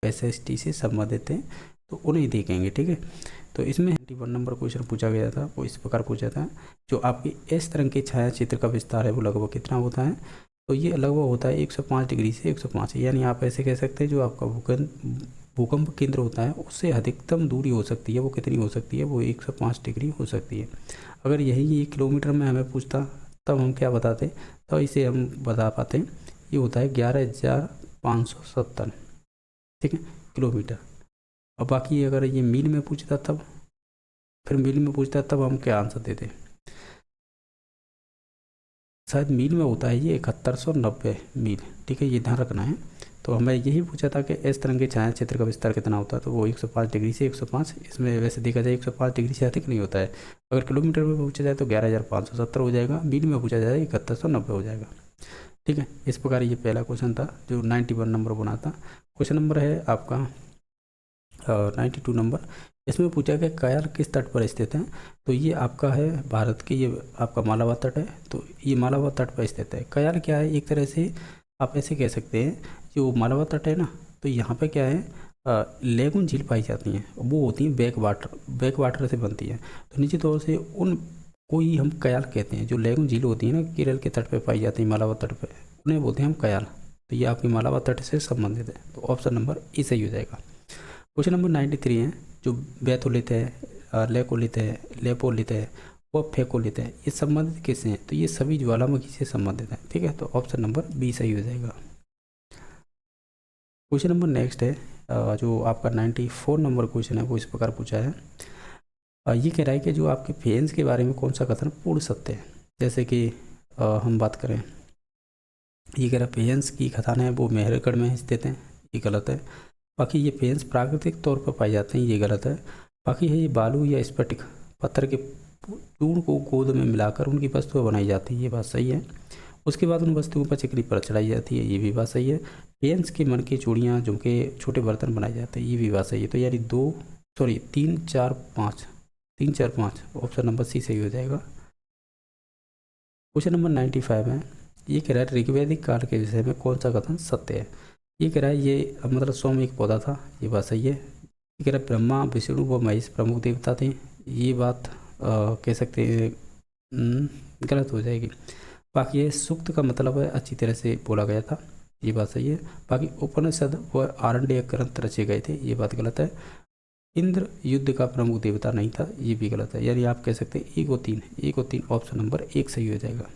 SST से संबंधित हैं तो उन्हें देखेंगे। ठीक है, तो इसमें 91 नंबर क्वेश्चन पूछा गया था, वो इस प्रकार पूछा था, जो आपकी इस तरह के छाया चित्र का विस्तार है वो लगभग कितना होता है, तो ये लगभग होता है 105 डिग्री से 105, यानी आप ऐसे कह सकते हैं जो आपका भूकंप केंद्र होता है उससे अधिकतम दूरी हो सकती है, वो कितनी हो सकती है, वो 105 डिग्री हो सकती है। अगर यही 1 किलोमीटर में हमें पूछता तब हम क्या बताते, तो इसे हम बता पाते, ये होता है 11,570, ठीक है, किलोमीटर। और बाकी अगर ये मील में पूछता तब, फिर मील में पूछता तब हम क्या आंसर देते, शायद मील में होता है ये 7190 मील। ठीक है, ये ध्यान रखना है। तो हमें यही पूछा था कि इस तरह के छाया क्षेत्र का विस्तार कितना होता है, तो वो 105 डिग्री से 105, इसमें वैसे देखा जाए 105 डिग्री से अधिक नहीं होता है। अगर किलोमीटर में पूछा जाए तो 11,570 हो जाएगा, मील में पूछा जाए 7190 हो जाएगा। ठीक है, इस प्रकार ये पहला क्वेश्चन था जो 91 नंबर बना था। क्वेश्चन नंबर है आपका 92 नंबर। इसमें पूछा गया कयार किस तट पर स्थित है, तो ये आपका है भारत के, ये आपका मालाबार तट है, तो ये मालाबार तट पर स्थित है। कयार क्या है, एक तरह से आप ऐसे कह सकते हैं, जो मालाबार तट है ना, तो यहाँ पे क्या है, लेगुन झील पाई जाती हैं, वो होती हैं बैक वाटर से बनती हैं, तो निश्चित तौर से उन को ही हम कयाल कहते हैं। जो लेगुन झील होती है ना केरल के तट पर पाई जाती है, मालाबार तट पर, उन्हें बोलते हैं हम कयाल। तो ये आपकी मालाबार तट से संबंधित है, तो ऑप्शन नंबर ए सही हो जाएगा। क्वेश्चन नंबर 93 है, जो बैथोलिथ है, लेकोलिथ है, लेपोलिथ है, व फेकोलिथ है, ये संबंधित किससे हैं, तो ये सभी ज्वालामुखी से संबंधित हैं। ठीक है, तो ऑप्शन नंबर बी सही हो जाएगा। क्वेश्चन नंबर नेक्स्ट है, जो आपका 94 नंबर क्वेश्चन है वो इस प्रकार पूछा है, ये कह रहा है कि जो आपके फेन्स के बारे में कौन सा कथन पूर्ण सत्य है। जैसे कि हम बात करें, ये कह रहा है फेन्स की खदान है वो मेहरगढ़ में स्थित है, ये गलत है। बाकी ये फेन्स प्राकृतिक तौर पर पाए जाते हैं, ये गलत है। बाकी है ये बालू या स्फटिक पत्थर के चूर्ण को गोंद में मिलाकर उनकी वस्तुएं बनाई जाती है, ये बात सही है। उसके बाद उन वस्तुओं पर चिकनी परत चढ़ाई जाती है, ये भी बात सही है। फेन्स के मन की चूड़ियाँ झुमके छोटे बर्तन बनाए जाते हैं, ये भी बात सही है। तो यानी 3 4 5 ऑप्शन नंबर सी सही हो जाएगा। क्वेश्चन नंबर 95 है, ये कह रहा है ऋग्वैदिक काल के विषय में कौन सा कथन सत्य है। ये कह रहा है ये मतलब सोम एक पौधा था, ये बात सही है। ये कह रहा है ब्रह्मा विष्णु व महेश प्रमुख देवता थे, ये बात कह सकते हैं गलत हो जाएगी। बाकी ये सूक्त का मतलब है अच्छी तरह से बोला गया था, ये बात सही है। बाकी उपनिषद व आरण्य ग्रंथ रचे गए थे, ये बात गलत है। इंद्र युद्ध का प्रमुख देवता नहीं था, ये भी गलत है। यानी आप कह सकते हैं 1 और 3 ऑप्शन नंबर 1 सही हो जाएगा।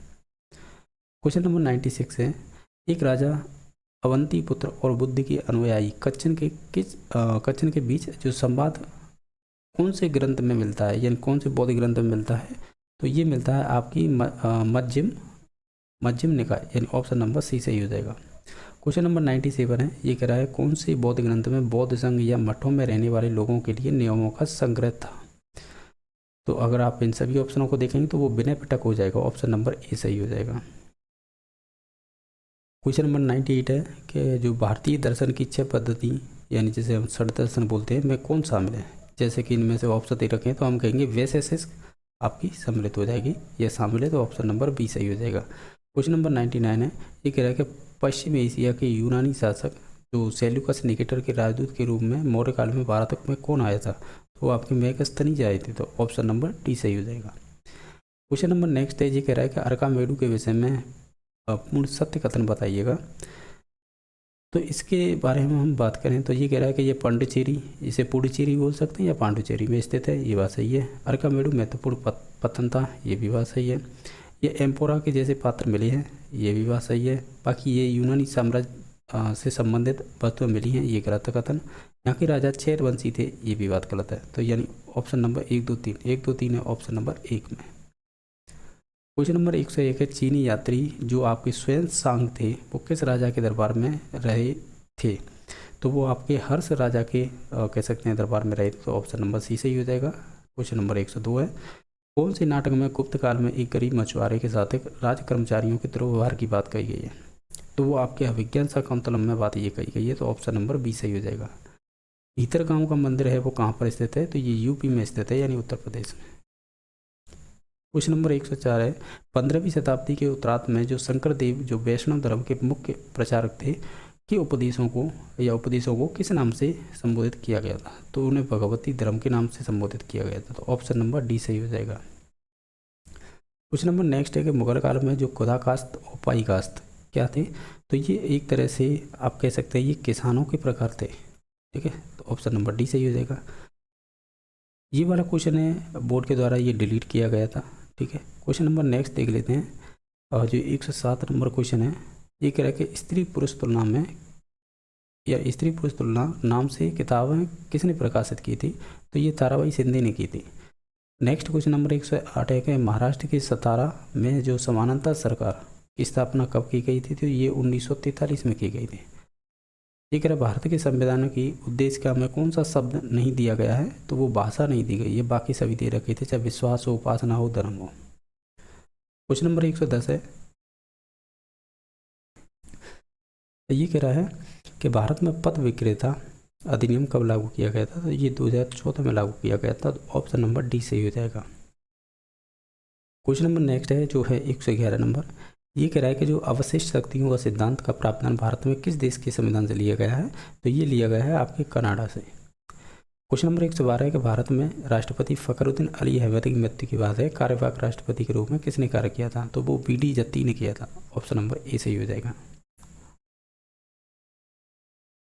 क्वेश्चन नंबर 96 है, एक राजा अवंती पुत्र और बुद्ध के अनुयायी कच्छन के बीच जो संवाद कौन से ग्रंथ में मिलता है, यानी कौन से बौद्ध ग्रंथ में मिलता है, तो ये मिलता है आपकी मध्यम निकाय, यानी ऑप्शन नंबर सी सही हो जाएगा। क्वेश्चन नंबर 97 है, ये कह रहा है कौन से बौद्ध ग्रंथ में बौद्ध संघ या मठों में रहने वाले लोगों के लिए नियमों का संग्रह था। तो अगर आप इन सभी ऑप्शनों को देखेंगे तो वो विनय पिटक हो जाएगा, ऑप्शन नंबर ए सही हो जाएगा। क्वेश्चन नंबर 98 है कि जो भारतीय दर्शन की 6 पद्धति, यानी जैसे हम षड दर्शन बोलते हैं, में कौन शामिल है। जैसे कि इनमें से ऑप्शन दे रखें तो हम कहेंगे वैशेषिक आपकी सम्मिलित हो जाएगी, यह शामिल है, तो ऑप्शन नंबर बी सही हो जाएगा। क्वेश्चन नंबर 99 है, ये कह रहा है कि पश्चिम एशिया के यूनानी शासक जो सेल्यूकस निकेटर के राजदूत के रूप में मौर्य काल में भारत में कौन आया था, तो आपके मेगस्थनी आए थे, तो ऑप्शन नंबर डी सही हो जाएगा। क्वेश्चन नंबर नेक्स्ट है, ये कह रहा है कि अर्कामेडू के विषय में पूर्ण सत्य कथन बताइएगा। तो इसके बारे में हम बात करें तो ये कह रहा है कि ये पांडिचेरी, इसे पुडुचेरी बोल सकते हैं या पांडुचेरी में स्थित है, ये बात सही है। अर्कामेडू महत्वपूर्ण पतन था, ये भी बात सही है। ये एम्पोरा के जैसे पात्र मिले हैं, ये भी बात सही है। बाकी ये यूनानी साम्राज्य से संबंधित वस्तुएं मिली हैं, ये गलत कथन। यहाँ के राजा क्षैरवंशी थे, ये भी बात गलत है। तो यानी ऑप्शन नंबर 1 2 3 है ऑप्शन नंबर 1 में। क्वेश्चन नंबर 101 है, चीनी यात्री जो आपके स्वयं सांग थे वो किस राजा के दरबार में रहे थे, तो वो आपके हर्ष राजा के कह सकते हैं दरबार में रहे थे, तो ऑप्शन नंबर सी सही हो जाएगा। क्वेश्चन नंबर 102 है, कौन से नाटक में गुप्त काल में एक गरीब मछुआरे के साथ एक राज कर्मचारियों के दुर्व्यवहार की बात कही गई है, तो वो आपके अभिज्ञान शाकुंतलम में बात ये कही गई है, तो ऑप्शन नंबर बी सही हो जाएगा। भीतरगांव का मंदिर है वो कहाँ पर स्थित है, तो ये यूपी में स्थित है, यानी उत्तर प्रदेश में। क्वेश्चन नंबर 104 है, 15वीं शताब्दी के उत्तरार्ध में जो शंकर देव जो वैष्णव धर्म के मुख्य प्रचारक थे, के उपदेशों को किस नाम से संबोधित किया गया था? तो उन्हें भगवती धर्म के नाम से संबोधित किया गया था। तो ऑप्शन नंबर डी सही हो जाएगा। क्वेश्चन नंबर नेक्स्ट है कि मुगल काल में जो खुदा काश्त और पाई काश्त क्या थे? तो ये एक तरह से आप कह सकते हैं ये किसानों के प्रकार थे। ठीक है, तो ऑप्शन नंबर डी सही हो जाएगा। ये वाला क्वेश्चन है बोर्ड के द्वारा ये डिलीट किया गया था। ठीक है, क्वेश्चन नंबर नेक्स्ट देख लेते हैं। और जो 107 नंबर क्वेश्चन है, ये कह रहा है कि स्त्री पुरुष तुलना में या स्त्री पुरुष तुलना नाम से किताबें किसने प्रकाशित की थी? तो ये ताराबाई शिंदे ने की थी। नेक्स्ट क्वेश्चन नंबर 108 है कि महाराष्ट्र के सतारा में जो समानांतर सरकार की स्थापना कब की गई थी? तो ये 1943 में की गई थी। ये कह रहा भारत के संविधान की उद्देश्य का में कौन सा शब्द नहीं दिया गया है? तो वो भाषा नहीं दी गई है, बाकी सभी दे रखे थे, चाहे विश्वास हो, उपासना हो, धर्म हो। क्वेश्चन नंबर 110 है, ये कह रहा है कि भारत में पथ विक्रेता अधिनियम कब लागू किया गया था? तो ये 2014 में लागू किया गया था। तो ऑप्शन नंबर डी सही हो जाएगा। क्वेश्चन नंबर नेक्स्ट है जो है 111 नंबर, ये कह रहा है कि जो अवशिष्ट शक्तियों का सिद्धांत का प्रावधान भारत में किस देश के संविधान से लिया गया है? तो ये लिया गया है आपके कनाडा से। क्वेश्चन नंबर 112 है कि भारत में राष्ट्रपति फखरुद्दीन अली अहमद की मृत्यु के बाद है कार्यवाहक राष्ट्रपति के रूप में किसने कार्य किया था? तो वो बी.डी. जत्ती ने किया था। ऑप्शन नंबर ए सही हो जाएगा।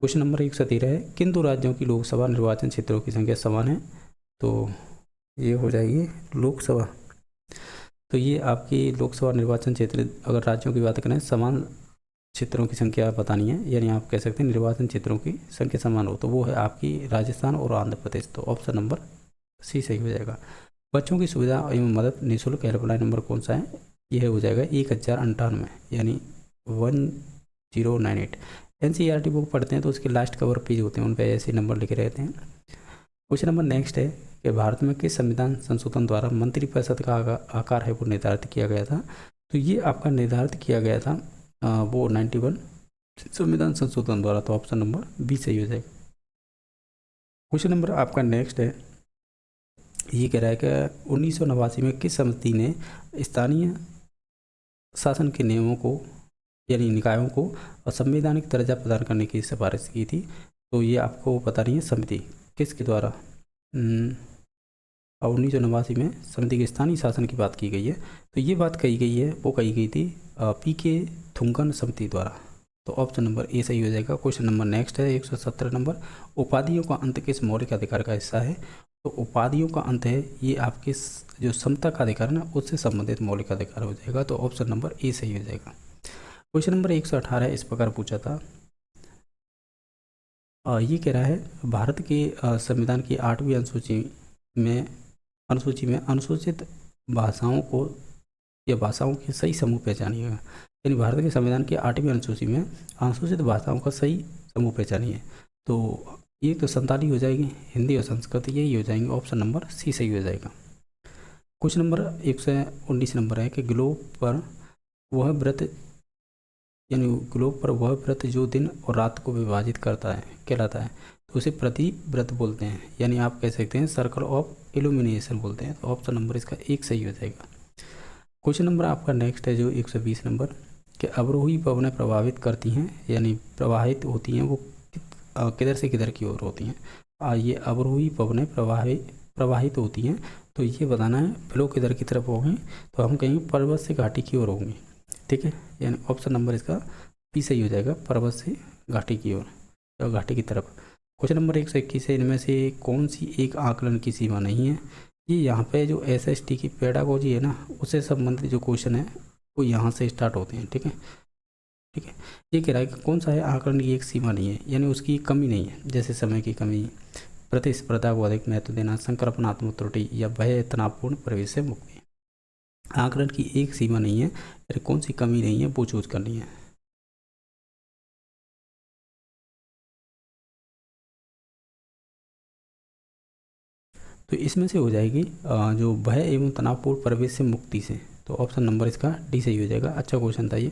क्वेश्चन नंबर 113 है, किन दो राज्यों की लोकसभा निर्वाचन क्षेत्रों की संख्या समान है? तो ये हो जाएगी लोकसभा। तो ये आपकी लोकसभा निर्वाचन क्षेत्र, अगर राज्यों की बात करें, समान क्षेत्रों की संख्या बतानी है, यानी आप कह सकते हैं निर्वाचन क्षेत्रों की संख्या समान हो, तो वो है आपकी राजस्थान और आंध्र प्रदेश। तो ऑप्शन नंबर सी सही हो जाएगा। बच्चों की सुविधा एवं मदद निःशुल्क हेल्पलाइन नंबर कौन सा है? यह हो जाएगा 1098, यानी 1098। NCERT बुक पढ़ते हैं तो उसके लास्ट कवर पेज होते हैं, उन पर ऐसे नंबर लिखे रहते हैं। क्वेश्चन नंबर नेक्स्ट है कि भारत में किस संविधान संशोधन द्वारा मंत्रिपरिषद का आकार है वो निर्धारित किया गया था? तो ये आपका निर्धारित किया गया था वो 91 संविधान संशोधन द्वारा। तो ऑप्शन नंबर बी सही हो जाएगा। क्वेश्चन नंबर आपका नेक्स्ट है, ये कह रहा है कि 1989 में किस समिति ने स्थानीय शासन के नियमों को यानी निकायों को असंवैधानिक दर्जा प्रदान करने की सिफारिश की थी? तो ये आपको पता नहीं है समिति किसके द्वारा। 1989 में समिति के स्थानीय शासन की बात की गई है। तो ये बात कही गई है, वो कही गई थी PK थुंगन समिति द्वारा। तो ऑप्शन नंबर ए सही हो जाएगा। क्वेश्चन नंबर नेक्स्ट है 117 नंबर, उपाधियों का अंत किस मौलिक अधिकार का हिस्सा है? तो उपाधियों का अंत है ये आपके जो समता का अधिकार है ना, उससे संबंधित मौलिक अधिकार हो जाएगा। तो ऑप्शन नंबर ए सही हो जाएगा। क्वेश्चन नंबर 118 इस प्रकार पूछा था, ये कह रहा है भारत के संविधान की 8वीं अनुसूची में अनुसूचित भाषाओं को या भाषाओं के सही समूह पहचानिएगा। यानी भारत के संविधान की 8वीं अनुसूची में अनुसूचित भाषाओं का सही समूह पहचानिए। तो ये तो संताली हो जाएगी, हिंदी और संस्कृत यही हो जाएंगे। ऑप्शन नंबर सी सही हो जाएगा। क्वेश्चन नंबर 119 नंबर है कि ग्लोब पर वह व्रत यानी ग्लोब पर वह व्रत जो दिन और रात को विभाजित करता है कहलाता है, तो उसे प्रति व्रत बोलते हैं, यानी आप कह सकते हैं सर्कल ऑफ इल्यूमिनेशन बोलते हैं। तो ऑप्शन नंबर इसका एक सही हो जाएगा। क्वेश्चन नंबर आपका नेक्स्ट है जो 120 नंबर, कि अवरोही पवनें प्रभावित करती हैं यानी प्रवाहित होती हैं, वो किधर से किधर की ओर होती हैं? ये अवरोही पवनें प्रवाहित होती हैं, तो ये बताना है फ्लो किधर की तरफ होंगी? तो हम कहेंगे पर्वत से घाटी की ओर होंगी। ठीक है, यानी ऑप्शन नंबर इसका बी सही हो जाएगा, पर्वत से घाटी की ओर या घाटी की तरफ। क्वेश्चन नंबर 121 है, इनमें से कौन सी एक आकलन की सीमा नहीं है? ये यहाँ पे जो SST की पेडागोजी है ना, उससे संबंधित जो क्वेश्चन है वो यहाँ से स्टार्ट होते हैं। ठीक है, ये कह रहा है कि कौन सा है आकलन की एक सीमा नहीं है, यानी उसकी कमी नहीं है, जैसे समय की कमी, प्रतिस्पर्धा को अधिक महत्व देना, संकल्पनात्मक त्रुटि या भय तनावपूर्ण परिवेश से मुक्ति। आकलन की एक सीमा नहीं है, यानी कौन सी कमी नहीं है वो चूज करनी है। तो इसमें से हो जाएगी जो भय एवं तनावपूर्ण परिवेश से मुक्ति से। तो ऑप्शन नंबर इसका डी सही हो जाएगा। अच्छा क्वेश्चन था ये।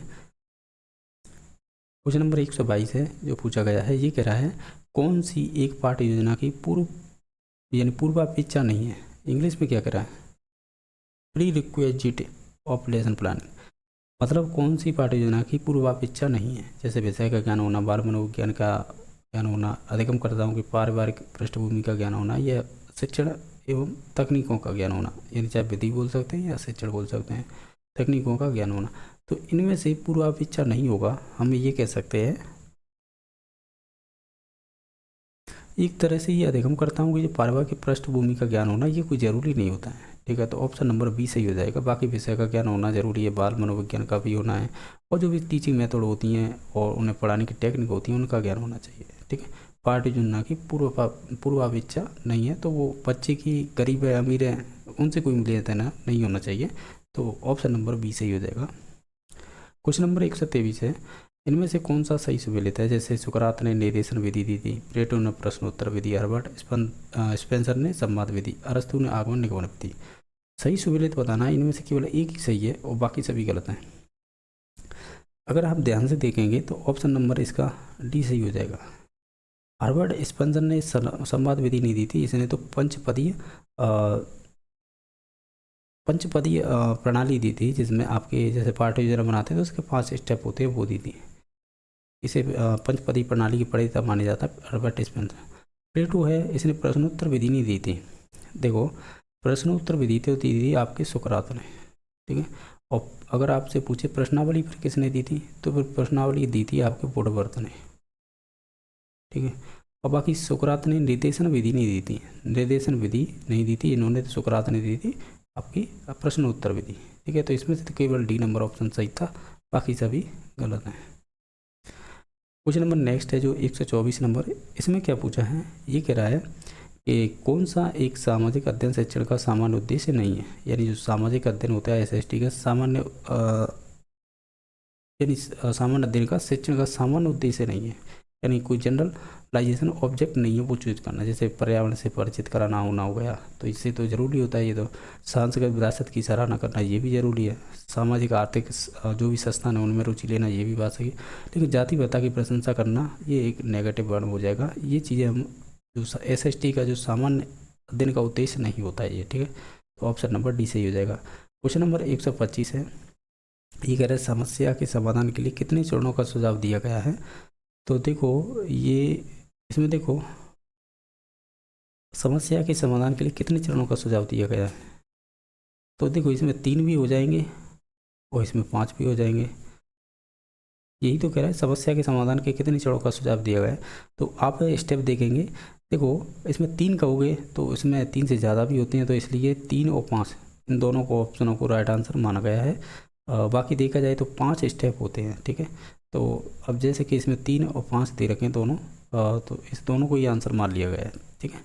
क्वेश्चन नंबर 122 है जो पूछा गया है, ये कह रहा है कौन सी एक पाठ्य योजना की पूर्वापेक्षा नहीं है? इंग्लिश में क्या कह रहा है? Pre requisite of lesson plan. मतलब कौन सी पाठ्य योजना की पूर्वापेक्षा नहीं है। जैसे विषय का ज्ञान होना, बाल मनोविज्ञान का ज्ञान होना, अधिगमकर्ताओं की पारिवारिक पृष्ठभूमि का ज्ञान होना, या शिक्षण एवं तकनीकों का ज्ञान होना, यानी चाहे विधि बोल सकते हैं या शिक्षण बोल सकते हैं, तकनीकों का ज्ञान होना। तो इनमें से पूर्वापेक्षा नहीं होगा, हम ये कह सकते हैं एक तरह से ये अधिगमकर्ताओं की जो पारिवारिक पृष्ठभूमि का ज्ञान होना ये कोई ज़रूरी नहीं होता है। ठीक है, तो ऑप्शन नंबर बी सही हो जाएगा। बाकी विषय का ज्ञान होना जरूरी है, बाल मनोविज्ञान का भी होना है, और जो भी टीचिंग मेथड होती हैं और उन्हें पढ़ाने की टेक्निक होती है उनका ज्ञान होना चाहिए। ठीक है, पार्टी चुनना की पूर्वापेक्षा नहीं है, तो वो बच्चे की गरीब है अमीर है उनसे कोई लेना देना नहीं होना चाहिए। तो ऑप्शन नंबर बी सही हो जाएगा। क्वेश्चन नंबर 123 है, इनमें से कौन सा सही सुमेलित है। जैसे सुकरात ने निर्देशन विधि दी थी, प्लेटो ने प्रश्नोत्तर विधि, हर्बर्ट स्पेंसर ने संवाद विधि, अरस्तु ने आगमन निगमन विधि। सही सुमेलित बताना है, इनमें से केवल एक ही सही है और बाकी सभी गलत हैं। अगर आप ध्यान से देखेंगे तो ऑप्शन नंबर इसका डी सही हो जाएगा। हर्बर्ट स्पेंसर ने संवाद विधि नहीं दी थी, इसने तो पंचपदीय प्रणाली दी थी, जिसमें आपके जैसे पाठ्य योजना बनाते हैं तो उसके 5 स्टेप होते हैं, वो दी थी। इसे पंचपदी प्रणाली की प्रणेता माना जाता है हर्बर्ट स्पेंसर। प्लेटो है, इसने प्रश्नोत्तर विधि नहीं दी थी। देखो, प्रश्नोत्तर विधि तो दी थी आपके सुकरात ने। ठीक है, और अगर आपसे पूछे प्रश्नावली फिर किसने दी थी, तो फिर प्रश्नावली दी थी आपके वुडवर्थ ने। ठीक है, और बाकी सुकरात ने निर्देशन विधि नहीं दी थी, निर्देशन विधि नहीं दी थी इन्होंने, तो सुकरात ने दी थी आपकी प्रश्नोत्तर विधि। ठीक है, तो इसमें से तो केवल डी नंबर ऑप्शन सही था, बाकी सभी गलत हैं। क्वेश्चन नंबर नेक्स्ट है जो 124 नंबर, इसमें क्या पूछा है, ये कह रहा है कि कौन सा एक सामाजिक अध्ययन शिक्षण का सामान्य उद्देश्य नहीं है। यानी जो सामाजिक अध्ययन होता है SST का सामान्य यानी सामान्य अध्ययन का शिक्षण का सामान्य उद्देश्य नहीं है, यानी कोई जनरलाइजेशन ऑब्जेक्ट नहीं है वो चूज करना। जैसे पर्यावरण से परिचित कराना होना हो गया, तो इससे तो जरूरी होता है ये तो। सांस्कृतिक विरासत की सराहना करना ये भी जरूरी है। सामाजिक आर्थिक जो भी संस्थान है उनमें रुचि लेना ये भी बात सही है। लेकिन जाति प्रथा की प्रशंसा करना ये एक नेगेटिव वर्ड हो जाएगा। ये चीज़ें हम जो SST का जो सामान्य अध्ययन का उद्देश्य नहीं होता है ये। ठीक है, तो ऑप्शन नंबर डी सही हो जाएगा। क्वेश्चन नंबर 125 है, ये कह रहे हैं समस्या के समाधान के लिए कितने चरणों का सुझाव दिया गया है। तो देखो ये इसमें देखो समस्या के समाधान के लिए कितने चरणों का सुझाव दिया गया है। तो देखो इसमें 3 भी हो जाएंगे और इसमें 5 भी हो जाएंगे। यही तो कह रहा है समस्या के समाधान के कितने चरणों का सुझाव दिया गया है। तो आप स्टेप देखेंगे, देखो इसमें 3 कहोगे तो इसमें 3 से ज़्यादा भी होते हैं, तो इसलिए 3 और 5 इन दोनों को ऑप्शनों को राइट आंसर माना गया है। बाकी देखा जाए तो 5 स्टेप होते हैं। ठीक है, तो अब जैसे कि इसमें 3 और 5 दे रखे हैं दोनों, तो इस दोनों को ही आंसर मान लिया गया है। ठीक है,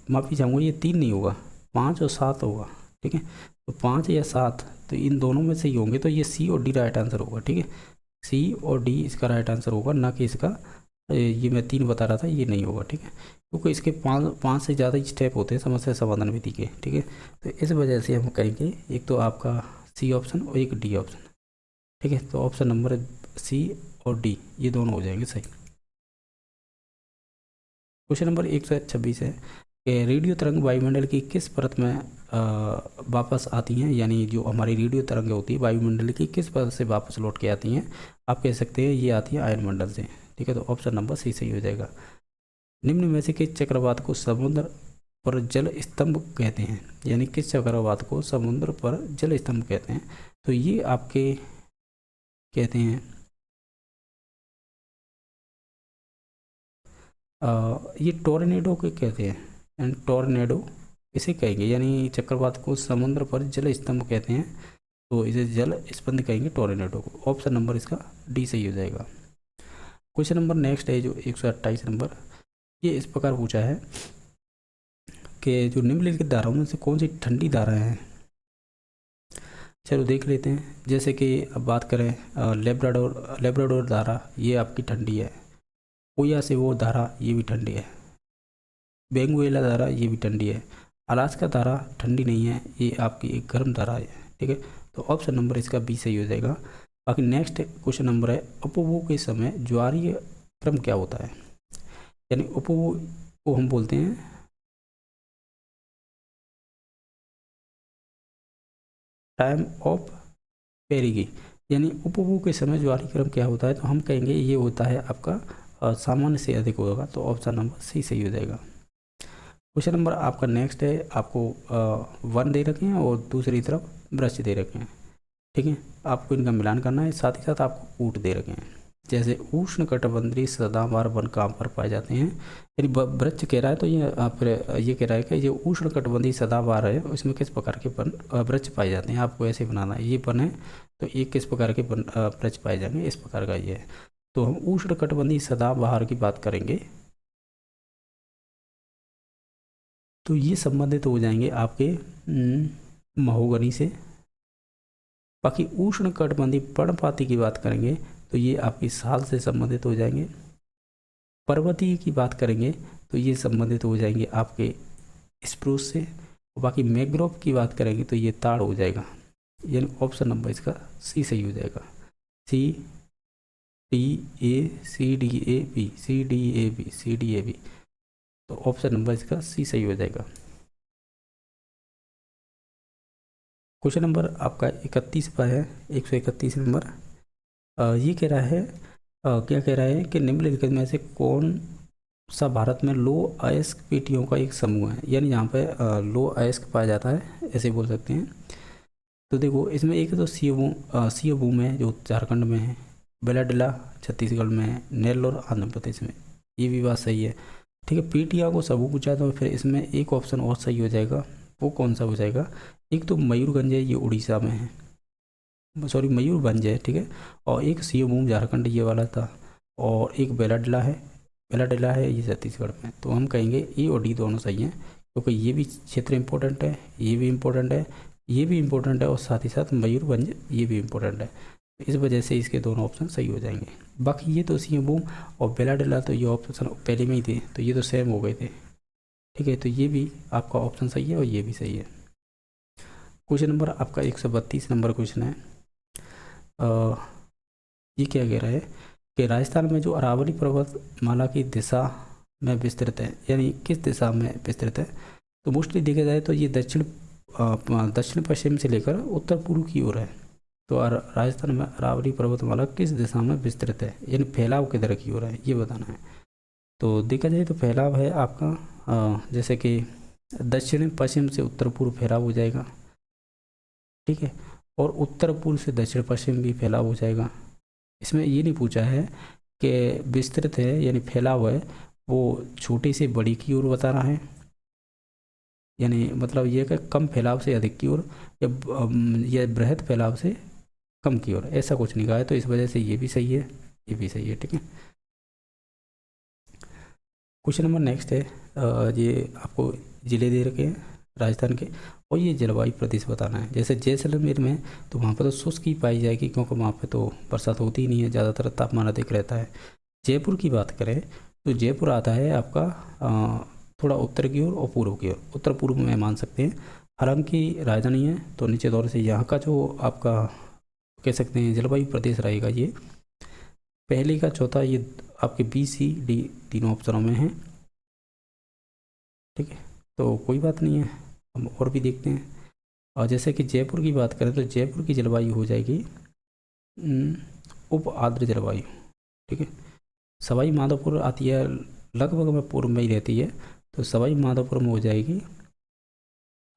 माफ़ी चाहूँगा ये 3 नहीं होगा, 5 और 7 होगा। ठीक है, तो 5 या 7 तो इन दोनों में से ही होंगे, तो ये सी और डी राइट आंसर होगा। ठीक है, सी और डी इसका राइट आंसर होगा, ना कि इसका ये मैं 3 बता रहा था ये नहीं होगा। ठीक है, क्योंकि इसके 5 से ज़्यादा स्टेप होते हैं समस्या समाधान विधि के। ठीक है, तो इस वजह से हम करेंगे एक तो आपका सी ऑप्शन और एक डी ऑप्शन। ठीक है, तो ऑप्शन नंबर सी और डी ये दोनों हो जाएंगे सही। क्वेश्चन नंबर 126 है कि रेडियो तरंग वायुमंडल की किस परत में वापस आती हैं। यानी जो हमारी रेडियो तरंग होती है वायुमंडल की किस परत से वापस लौट के आती हैं। आप कह सकते हैं ये आती है आयनमंडल से। ठीक है, तो ऑप्शन नंबर सी सही हो जाएगा। निम्न में से किस चक्रवात को समुद्र पर जल स्तंभ कहते हैं। यानी किस चक्रवात को समुद्र पर जल स्तंभ कहते हैं। तो ये आपके कहते हैं ये टोर्नेडो के कहते हैं, एंड टोर्नेडो इसे कहेंगे। यानी चक्रवात को समुद्र पर जल स्तंभ कहते हैं, तो इसे जल स्पंद कहेंगे टोर्नेडो को। ऑप्शन नंबर इसका डी सही हो जाएगा। क्वेश्चन नंबर नेक्स्ट है जो 128 नंबर, ये इस प्रकार पूछा है कि जो निम्नलिखित धाराओं में से कौन सी ठंडी धाराएं हैं। चलो देख लेते हैं। जैसे कि अब बात करें लेब्राडोर धारा ये आपकी ठंडी है। कोया से वो धारा ये भी ठंडी है। बेंगुएला धारा ये भी ठंडी है। अलास्का धारा ठंडी नहीं है, ये आपकी एक गर्म धारा है। ठीक है, तो ऑप्शन नंबर इसका बी सही हो जाएगा। बाकी नेक्स्ट क्वेश्चन नंबर है, उपभोग के समय ज्वारीय क्रम क्या होता है। यानी उपभोग को हम बोलते हैं टाइम ऑफ पेरिगी, यानी उपभोग के समय ज्वारी क्रम क्या होता है, तो हम कहेंगे ये होता है आपका सामान्य से अधिक होगा, तो ऑप्शन नंबर सी सही हो जाएगा। क्वेश्चन नंबर आपका नेक्स्ट है, आपको वन दे रखे हैं और दूसरी तरफ ब्रश दे रखे हैं, ठीक है। आपको इनका मिलान करना है, साथ ही साथ आपको ऊँट दे रखे हैं। जैसे उष्ण कटिबंधीय सदाबहार वन कहाँ पर पाए जाते हैं, यदि वृक्ष कह रहा है तो ये फिर ये कह रहा है कि ये उष्ण कटिबंधीय सदाबहार है, उसमें किस प्रकार के वन वृक्ष पाए जाते हैं, आपको ऐसे बनाना है। ये वन है तो ये किस प्रकार के वृक्ष पाए जाएंगे, इस प्रकार का ये है। तो हम उष्ण कटिबंधीय सदाबहार की बात करेंगे तो ये संबंधित हो जाएंगे आपके महोगनी से। बाकी उष्ण कटिबंधीय पर्णपाती की बात करेंगे तो ये आपकी साल से संबंधित हो जाएंगे। पर्वतीय की बात करेंगे तो ये संबंधित हो जाएंगे आपके स्प्रूस से। और बाकी मैंग्रोव की बात करेंगे तो ये ताड़ हो जाएगा, यानी ऑप्शन नंबर इसका सी सही हो जाएगा। C D A C D A B C D A B C D A B, तो ऑप्शन नंबर इसका सी सही हो जाएगा। क्वेश्चन नंबर आपका 31 पर है, 131 नंबर। ये कह रहा है क्या कह रहा है कि निम्नलिखित में से कौन सा भारत में लो अयस्क पेटियों का एक समूह है, यानी यहाँ पे लो अयस्क पाया जाता है, ऐसे बोल सकते हैं। तो देखो इसमें एक तो सियोबूम है जो झारखंड में है, बेलाडिला छत्तीसगढ़ में है, नेल्लोर आंध्र प्रदेश में, ये भी बात सही है, ठीक है। पीटिया को सबू पूछा तो फिर इसमें एक ऑप्शन और सही हो जाएगा, वो कौन सा हो जाएगा, एक तो मयूरगंज है, ये उड़ीसा में है, सॉरी मयूरभंज है, ठीक है। और एक सियोबूम झारखंड ये वाला था, और एक बेलाडिला है ये छत्तीसगढ़ में। तो हम कहेंगे ए और डी दोनों सही हैं, क्योंकि ये भी क्षेत्र इंपॉर्टेंट है, ये भी इंपॉर्टेंट है, ये भी इंपॉर्टेंट है, और साथ ही साथ मयूरभंज ये भी इंपॉर्टेंट है। इस वजह से इसके दोनों ऑप्शन सही हो जाएंगे। बाकी ये तो सियोबूम और बेलाडिला तो ये ऑप्शन पहले में ही थे, तो ये तो सेम हो गए थे, ठीक है। तो ये भी आपका ऑप्शन सही है और ये भी सही है। क्वेश्चन नंबर आपका 132 नंबर क्वेश्चन है। ये क्या कह रहा है कि राजस्थान में जो अरावली पर्वतमाला की दिशा में विस्तृत है, यानी किस दिशा में विस्तृत है, तो मोस्टली देखा जाए तो ये दक्षिण पश्चिम से लेकर उत्तर पूर्व की ओर है। तो राजस्थान में अरावली पर्वतमाला किस दिशा में विस्तृत है, यानी फैलाव किधर की ओर है, ये बताना है। तो देखा जाए तो फैलाव है आपका जैसे कि दक्षिण पश्चिम से उत्तर पूर्व फैलाव हो जाएगा, ठीक है। और उत्तर पूर्व से दक्षिण पश्चिम भी फैलाव हो जाएगा। इसमें ये नहीं पूछा है कि विस्तृत है यानी फैलाव है वो छोटी से बड़ी की ओर बता रहा है, यानी मतलब ये कि कम फैलाव से अधिक की ओर, या बृहद फैलाव से कम की ओर, ऐसा कुछ नहीं कहा है। तो इस वजह से ये भी सही है, ये भी सही है, ठीक है। क्वेश्चन नंबर नेक्स्ट है, ये आपको जिले दे रखे हैं राजस्थान के, और ये जलवायु प्रदेश बताना है। जैसे जैसलमेर में तो वहाँ पर तो शुष्क ही पाई जाएगी, क्योंकि वहाँ पे तो बरसात होती ही नहीं है, ज़्यादातर तापमान अधिक रहता है। जयपुर की बात करें तो जयपुर आता है आपका थोड़ा उत्तर की ओर और पूर्व की ओर, उत्तर पूर्व में मान सकते हैं। हालांकि राजधानी है तो नीचे दौर से यहाँ का जो आपका कह सकते हैं जलवायु प्रदेश रहेगा, ये पहले का चौथा, ये आपके बी सी डी तीनों ऑप्शनों में है, ठीक है। तो कोई बात नहीं है, हम और भी देखते हैं। और जैसे कि जयपुर की बात करें तो जयपुर की जलवायु हो जाएगी उप आर्द्र जलवायु, ठीक है। सवाई माधोपुर आती है लगभग में पूर्व में ही रहती है, तो सवाई माधोपुर में हो जाएगी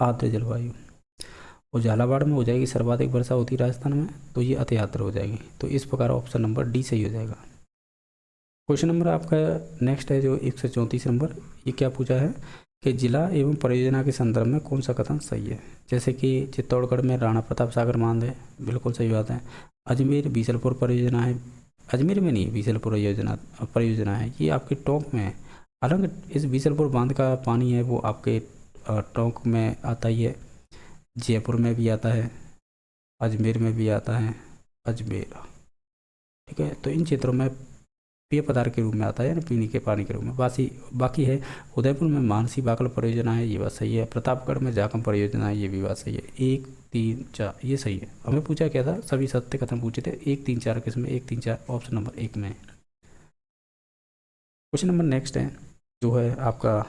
आर्द्र जलवायु, और झालावाड़ में हो जाएगी सर्वाधिक वर्षा होती है राजस्थान में, तो ये अति आर्द्र हो जाएगी। तो इस प्रकार ऑप्शन नंबर डी सही हो जाएगा। क्वेश्चन नंबर आपका नेक्स्ट है जो 134 नंबर। ये क्या पूछा है कि जिला एवं परियोजना के संदर्भ में कौन सा कथन सही है। जैसे कि चित्तौड़गढ़ में राणा प्रताप सागर बांध है, बिल्कुल सही बात है। अजमेर बीसलपुर परियोजना है, अजमेर में नहीं बीसलपुर परियोजना है, ये आपके टोंक में है। हालांकि इस बीसलपुर बांध का पानी है वो आपके टोंक में आता ही है, जयपुर में भी आता है, अजमेर में भी आता है, अजमेर, ठीक है। तो इन क्षेत्रों में पेय पदार्थ के रूप में आता है, यानी पीने के पानी के रूप में। बाकी है उदयपुर में मानसी बाकल परियोजना है, ये बात सही है। प्रतापगढ़ में जाकम परियोजना है, ये भी बात सही है। 1 3 4 ये सही है। हमें पूछा क्या था, सभी सत्य कथन पूछे थे, 1 3 4 किसमें, 1 3 4 ऑप्शन नंबर 1 में। क्वेश्चन नंबर नेक्स्ट है जो है आपका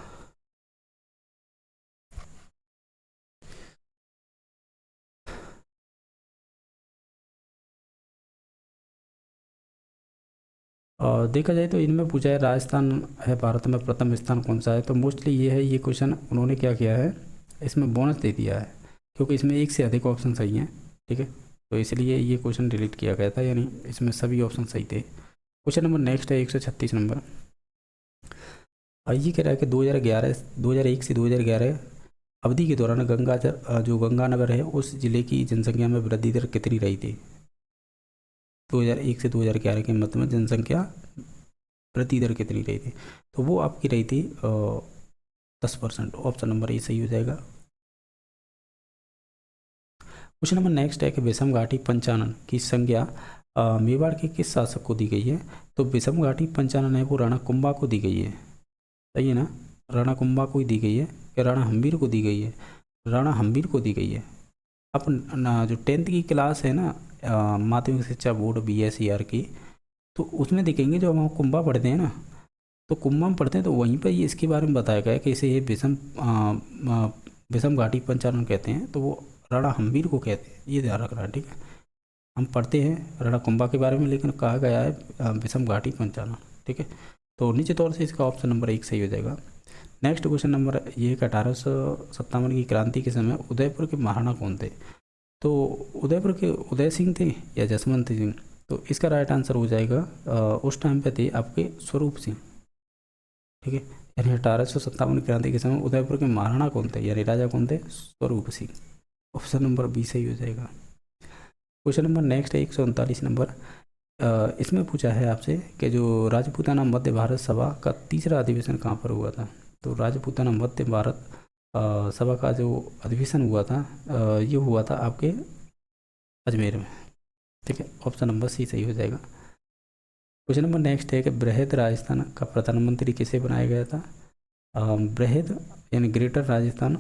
और देखा जाए तो इनमें पूछा है राजस्थान है भारत में प्रथम स्थान कौन सा है, तो मोस्टली ये है, ये क्वेश्चन उन्होंने क्या किया है, इसमें बोनस दे दिया है क्योंकि इसमें एक से अधिक ऑप्शन सही हैं। ठीक है, तो इसलिए ये क्वेश्चन डिलीट किया गया था, यानी इसमें सभी ऑप्शन सही थे। क्वेश्चन नंबर नेक्स्ट है 136 नंबर। ये कह रहा है कि 2001 से 2011 अवधि के दौरान जो गंगानगर है उस जिले की जनसंख्या में वृद्धि दर कितनी रही थी। 2001 से 2011 के मध्य में जनसंख्या वृद्धि दर कितनी रही थी, तो वो आपकी रही थी 10%। ऑप्शन नंबर ए सही हो जाएगा। क्वेश्चन नंबर नेक्स्ट है कि विषम घाटी पंचानन की संज्ञा मेवाड़ के किस शासक को दी गई है, तो विषम घाटी पंचानन है वो राणा कुंभा को दी गई है, सही है ना, राणा कुंभा को ही दी गई है या राणा हम्बीर को दी गई है, राणा हम्बीर को दी गई है। अब जो 10th की क्लास है ना माध्यमिक शिक्षा बोर्ड BSER की, तो उसमें देखेंगे जो हम कुंभा पढ़ते हैं ना, तो कुंभा में पढ़ते हैं तो वहीं पर ये इसके बारे में बताया गया है कि इसे ये विषम घाटी पंचानन कहते हैं, तो वो राणा हम्बीर को कहते हैं, ये ध्यान रखना है। ठीक है, हम पढ़ते हैं राणा कुंभा के बारे में लेकिन कहा गया है विषम घाटी पंचानन। ठीक है, तो निश्चित तौर से इसका ऑप्शन नंबर 1 सही हो जाएगा। नेक्स्ट क्वेश्चन नंबर ये है कि 1857 की क्रांति के समय उदयपुर के महाराणा कौन थे, तो उदयपुर के उदय सिंह थे या जसवंत सिंह, तो इसका राइट आंसर हो जाएगा उस टाइम पे थे आपके स्वरूप सिंह। ठीक है, यानी 1857 क्रांति के समय उदयपुर के महाराणा कौन थे यानी राजा कौन थे, Swaroop Singh. Option number B सही हो जाएगा। क्वेश्चन नंबर नेक्स्ट है 139 नंबर। इसमें पूछा है आपसे कि जो राजपूताना मध्य भारत सभा का तीसरा अधिवेशन कहाँ पर हुआ था, तो राजपूताना मध्य भारत सभा का जो अधिवेशन हुआ था ये हुआ था आपके अजमेर में। ठीक है, ऑप्शन नंबर सी सही हो जाएगा। क्वेश्चन नंबर नेक्स्ट है कि बृहद राजस्थान का प्रधानमंत्री किसे बनाया गया था, बृहद यानी ग्रेटर राजस्थान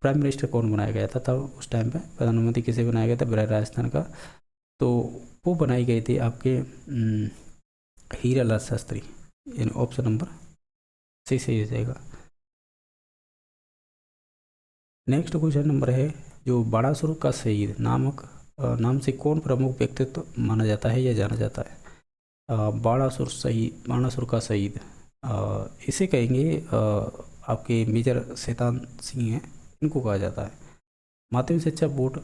प्राइम मिनिस्टर कौन बनाया गया था तब उस टाइम पे, प्रधानमंत्री किसे बनाया गया था बृहद राजस्थान का, तो वो बनाई गई थी आपके हीरालाल शास्त्री, यानी ऑप्शन नंबर सी सही हो जाएगा। नेक्स्ट क्वेश्चन नंबर है जो बाणासुर का शहीद नामक नाम से कौन प्रमुख व्यक्तित्व माना जाता है या जाना जाता है, बाणासुर का शहीद इसे कहेंगे आपके मेजर शैतान सिंह हैं, इनको कहा जाता है। माध्यमिक शिक्षा बोर्ड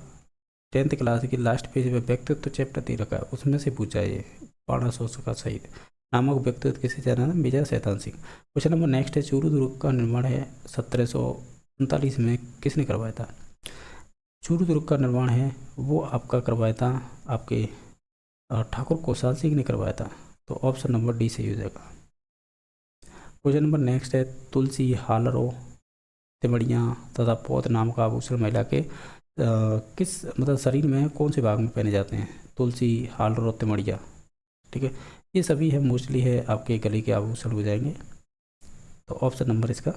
10th क्लास की लास्ट पेज में व्यक्तित्व चैप्टर दे रखा है, उसमें से पूछा है ये बाणासुर का शहीद नामक व्यक्तित्व किसे जाना है, major Shaitan Singh. Question number next है चूरू दुर्ग का निर्माण है 1739 में किसने करवाया था, चूरू दुर्ग का निर्माण है वो आपका करवाया था आपके ठाकुर कौशाल सिंह ने करवाया था, तो ऑप्शन नंबर डी सही हो जाएगा। क्वेश्चन नंबर नेक्स्ट है तुलसी हालरों तिमड़ियाँ तथा पौध नाम का आभूषण महिला के किस मतलब शरीर में कौन से भाग में पहने जाते हैं, तुलसी हालरों तिमड़िया। ठीक है, ये सभी है मोस्टली है आपके गले के आभूषण हो जाएंगे, तो ऑप्शन नंबर इसका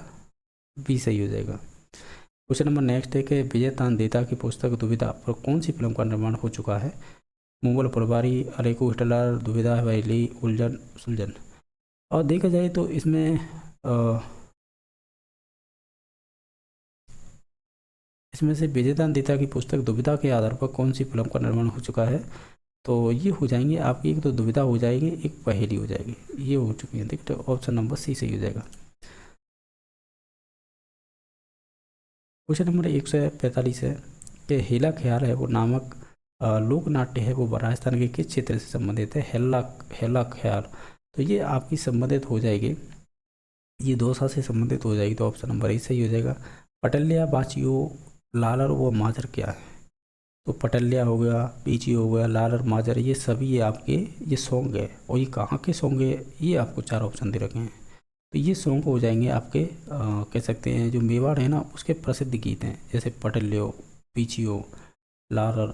बी सही हो जाएगा। क्वेश्चन नंबर नेक्स्ट है कि विजय तांदेता की पुस्तक दुविधा पर कौन सी फिल्म का निर्माण हो चुका है, मुगल पटवारी, अलेको हिटलर, दुविधा वैली, उलझन सुलझन। और देखा जाए तो इसमें से विजय तांदेता की पुस्तक दुविधा के आधार पर कौन सी फिल्म का निर्माण हो चुका है, तो ये हो जाएंगे आपकी एक तो दुविधा हो जाएगी एक पहेली हो जाएगी, ये हो चुकी है। देखिए, तो ऑप्शन नंबर सी सही हो जाएगा। क्वेश्चन नंबर 145 है कि हेला ख्याल है वो नामक लोक नाट्य है वो राजस्थान के किस क्षेत्र से संबंधित है, हेला ख्याल, तो ये आपकी संबंधित हो जाएगी, ये दौसा से संबंधित हो जाएगी, तो ऑप्शन नंबर ए सही हो जाएगा। पटल्या बाचियो लालर व माजर क्या है, तो पटल्या हो गया, पीचियो हो गया, लालर माजर, ये सभी ये आपके ये सॉन्ग है, और ये कहाँ के सॉन्ग है ये आपको 4 ऑप्शन दे रखे हैं, तो ये सॉन्ग हो जाएंगे आपके कह सकते हैं जो मेवाड़ है ना उसके प्रसिद्ध गीत हैं, जैसे पटल्यो, पीचियो, लालर,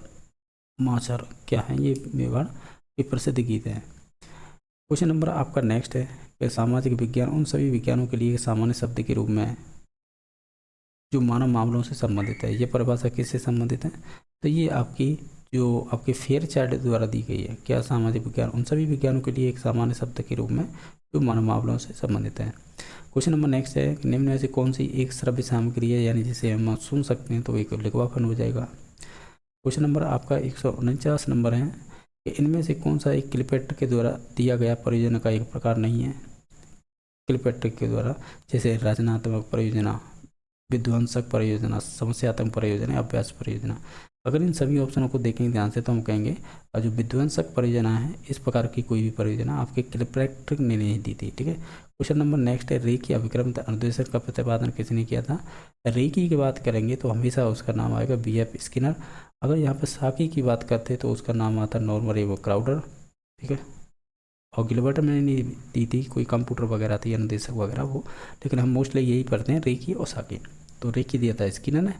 माचर क्या है, ये मेवाड़ के प्रसिद्ध गीत हैं। क्वेश्चन नंबर आपका नेक्स्ट है कि सामाजिक विज्ञान उन सभी विज्ञानों के लिए सामान्य शब्द के रूप में जो मानव मामलों से संबंधित है, ये परिभाषा किससे संबंधित है, तो ये आपकी जो आपके फेयर चार्ट द्वारा दी गई है, क्या सामाजिक विज्ञान उन सभी विज्ञानों के लिए एक सामान्य शब्द के रूप में जो मानव मामलों से संबंधित है। क्वेश्चन नंबर नेक्स्ट है निम्न में से कौन सी एक श्रव्य सामग्री है यानी जिसे हम सुन सकते हैं, तो एक लिखवाखंड हो जाएगा। क्वेश्चन नंबर आपका 149 नंबर है कि इनमें से कौन सा एक क्लिपेट के द्वारा दिया गया परियोजना का एक प्रकार नहीं है। क्लिपेट के द्वारा जैसे रचनात्मक परियोजना, विध्वंसक परियोजना, समस्यात्मक परियोजना, अभ्यास परियोजना। अगर इन सभी ऑप्शनों को देखेंगे ध्यान से तो हम कहेंगे और जो विध्वंसक परियोजना है इस प्रकार की कोई भी परियोजना आपके क्लिपेट ने नहीं दी थी। ठीक है। क्वेश्चन नंबर नेक्स्ट है, रेखीय अभिक्रम अनुदेशन का प्रतिपादन किसने किया था। रेखी की बात करेंगे तो हमेशा उसका नाम आएगा BF स्किनर। अगर यहाँ पर साकी की बात करते तो उसका नाम आता नॉर्मन एवो क्राउडर। ठीक है। और गिलबर्ट मैंने नहीं दी थी, कोई कंप्यूटर वगैरह थी अनुदेशक वगैरह वो, लेकिन हम मोस्टली यही पढ़ते हैं रेखी और साकी। तो रेखी दिया था स्किनर ने